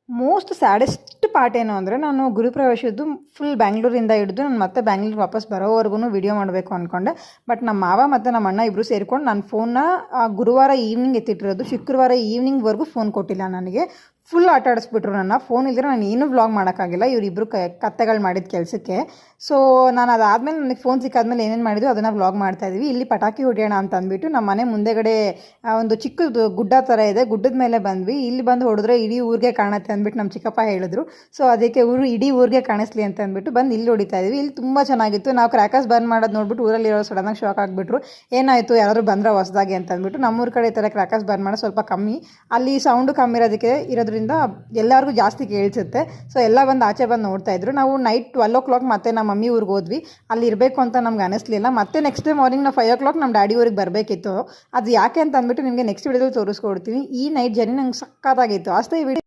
Most saddest part ಏನು ಅಂದರೆ, ನಾನು ಗುರುಪ್ರವೇಶದ್ದು ಫುಲ್ ಬ್ಯಾಂಗ್ಳೂರಿಂದ ಹಿಡಿದು ನಾನು ಮತ್ತೆ ಬ್ಯಾಂಗ್ಳೂರ್ ವಾಪಸ್ ಬರೋವರೆಗೂ ವಿಡಿಯೋ ಮಾಡಬೇಕು ಅಂದ್ಕೊಂಡೆ. ಬಟ್ ನಮ್ಮ ಮಾವ ಮತ್ತು ನಮ್ಮ ಅಣ್ಣ ಇಬ್ಬರು ಸೇರಿಕೊಂಡು ನನ್ನ ಫೋನ್ನ ಗುರುವಾರ ಈವ್ನಿಂಗ್ ಎತ್ತಿಟ್ಟಿರೋದು, ಶುಕ್ರವಾರ ಈವ್ನಿಂಗ್ವರೆಗೂ ಫೋನ್ ಕೊಟ್ಟಿಲ್ಲ ನನಗೆ. ಫುಲ್ ಆಟ ಆಡಿಸ್ಬಿಟ್ರು ನನ್ನ. ಫೋನ್ ಇದ್ದರೆ ನಾನು ಏನೂ ವ್ಲಾಗ್ ಮಾಡೋಕ್ಕಾಗಿಲ್ಲ, ಇವರಿಬ್ಬರು ಕತ್ತೆಗಳು ಮಾಡಿದ ಕೆಲಸಕ್ಕೆ. ಸೊ ನಾನು ಅದಾದಮೇಲೆ ನನಗೆ ಫೋನ್ ಸಿಕ್ಕಾದ್ಮೇಲೆ ಏನೇನು ಮಾಡಿದ್ವಿ ಅದನ್ನು ವ್ಲಾಗ್ ಮಾಡ್ತಾಯಿದ್ವಿ. ಇಲ್ಲಿ ಪಟಾಕಿ ಹೊಡೆಯೋಣ ಅಂತ ಅಂದ್ಬಿಟ್ಟು ನಮ್ಮ ಮನೆ ಮುಂದೆಗಡೆ ಒಂದು ಚಿಕ್ಕದು ಗುಡ್ಡ ಥರ ಇದೆ, ಗುಡ್ಡದ ಮೇಲೆ ಬಂದ್ವಿ. ಇಲ್ಲಿ ಬಂದು ಹೊಡೆದ್ರೆ ಇಡೀ ಊರಿಗೆ ಕಾಣುತ್ತೆ ಅಂದ್ಬಿಟ್ಟು ನಮ್ಮ ಚಿಕ್ಕಪ್ಪ ಹೇಳಿದ್ರು. ಸೊ ಅದಕ್ಕೆ ಇಡೀ ಊರಿಗೆ ಕಾಣಿಸ್ಲಿ ಅಂತ ಅಂದ್ಬಿಟ್ಟು ಬಂದು ಇಲ್ಲಿ ಹೊಡಿತಾ ಇದ್ವಿ. ಇಲ್ಲಿ ತುಂಬ ಚೆನ್ನಾಗಿತ್ತು. ನಾವು ಕ್ರ್ಯಾಕರ್ಸ್ ಬರ್ನ್ ಮಾಡೋದು ನೋಡ್ಬಿಟ್ಟು ಊರಲ್ಲಿರೋ ಸಡನ್ನಾಗಿ ಶಾಕ್ ಆಗಿಬಿಟ್ರು. ಏನಾಯಿತು, ಯಾರಾದರೂ ಬಂದರೆ ಹೊಸದಾಗಿ ಅಂತ ಅಂದ್ಬಿಟ್ಟು. ನಮ್ಮೂರ ಕಡೆ ಈ ಥರ ಕ್ರ್ಯಾಕರ್ಸ್ ಬರ್ನ್ ಮಾಡೋದು ಸ್ವಲ್ಪ ಕಮ್ಮಿ, ಅಲ್ಲಿ ಸೌಂಡು ಕಮ್ಮಿ ಇರೋದ್ರಿಂದ ಎಲ್ಲರಿಗೂ ಜಾಸ್ತಿ ಕೇಳಿಸುತ್ತೆ. ಸೊ ಎಲ್ಲ ಬಂದು ಆಚೆ ಬಂದು ನೋಡ್ತಾ ಇದ್ರು. ನಾವು ನೈಟ್ 12 o'clock ಮತ್ತೆ ನಮ್ಮ ಮಮ್ಮಿ ಊರಿಗೆ ಹೋದ್ವಿ. ಅಲ್ಲಿ ಇರಬೇಕು ಅಂತ ನಮ್ಗೆ ಅನಿಸ್ಲಿಲ್ಲ. ಮತ್ತೆ ನೆಕ್ಸ್ಟ್ ಡೇ ಮಾರ್ನಿಂಗ್ ನಾವು 5 o'clock ನಮ್ಮ ಡ್ಯಾಡಿ ಊರಿಗೆ ಬರಬೇಕಿತ್ತು. ಅದು ಯಾಕೆ ಅಂತ ಅಂದ್ಬಿಟ್ಟು ನಿಮಗೆ ನೆಕ್ಸ್ಟ್ ವಿಡಿಯೋದಲ್ಲಿ ತೋರಿಸ್ಕೊಡ್ತೀನಿ. ಈ ನೈಟ್ ಜರ್ನಿ ನಂಗೆ ಸಕ್ಕತ್ತಾಗಿತ್ತು. ಅಷ್ಟೇ ಈ ವಿಡಿಯೋ